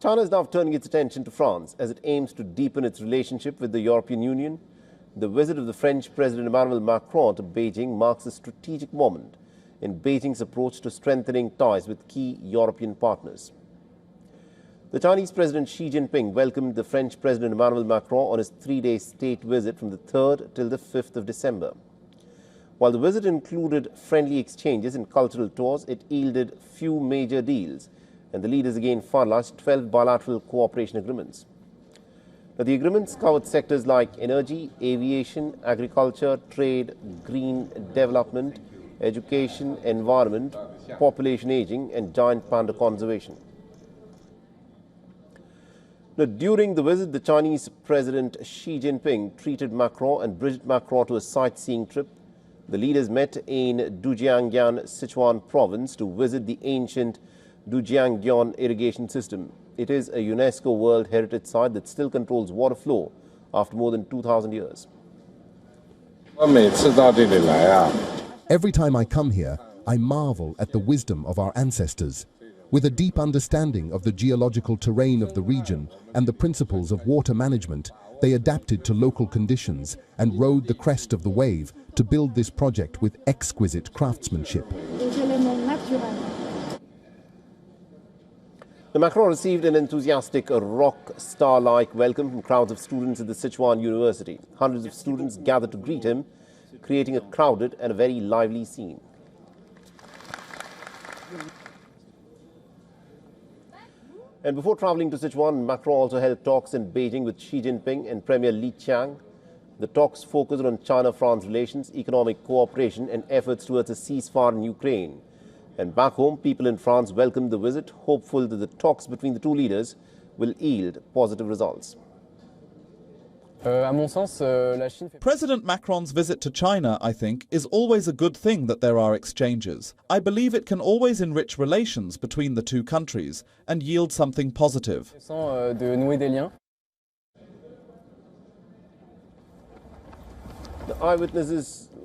China is now turning its attention to France as it aims to deepen its relationship with the European Union. The visit of the French President Emmanuel Macron to Beijing marks a strategic moment in Beijing's approach to strengthening ties with key European partners. The Chinese President Xi Jinping welcomed the French President Emmanuel Macron on his three-day state visit from the 3rd till the 5th of December. While the visit included friendly exchanges and cultural tours, it yielded few major deals, and the leaders again finalized 12 bilateral cooperation agreements. Now, the agreements covered sectors like energy, aviation, agriculture, trade, green development, education, environment, population aging, and giant panda conservation. Now, during the visit, the Chinese President Xi Jinping treated Macron and Brigitte Macron to a sightseeing trip. The leaders met in Dujiangyan, Sichuan province to visit the ancient Dujiangyan irrigation system. It is a UNESCO World Heritage Site that still controls water flow after more than 2,000 years. Every time I come here, I marvel at the wisdom of our ancestors. With a deep understanding of the geological terrain of the region and the principles of water management, they adapted to local conditions and rode the crest of the wave to build this project with exquisite craftsmanship. The Macron received an enthusiastic rock star-like welcome from crowds of students at the Sichuan University. Hundreds of students gathered to greet him, creating a crowded and a very lively scene. And before travelling to Sichuan, Macron also held talks in Beijing with Xi Jinping and Premier Li Qiang. The talks focused on China-France relations, economic cooperation and efforts towards a ceasefire in Ukraine. And back home, people in France welcomed the visit, hopeful that the talks between the two leaders will yield positive results. President Macron's visit to China, I think, is always a good thing that there are exchanges. I believe it can always enrich relations between the two countries and yield something positive. The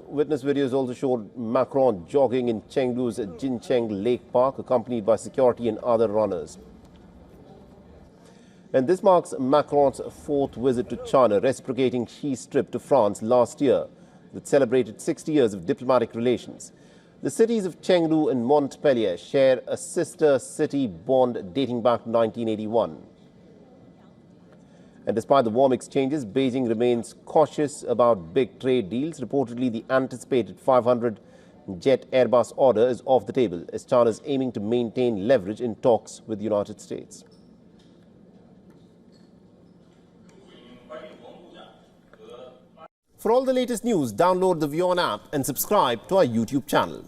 witness videos also showed Macron jogging in Chengdu's Jincheng Lake Park, accompanied by security and other runners. And this marks Macron's 4th visit to China, reciprocating Xi's trip to France last year that celebrated 60 years of diplomatic relations. The cities of Chengdu and Montpellier share a sister city bond dating back to 1981. And despite the warm exchanges, Beijing remains cautious about big trade deals. Reportedly, the anticipated 500-jet Airbus order is off the table, as China is aiming to maintain leverage in talks with the United States. For all the latest news, download the WION app and subscribe to our YouTube channel.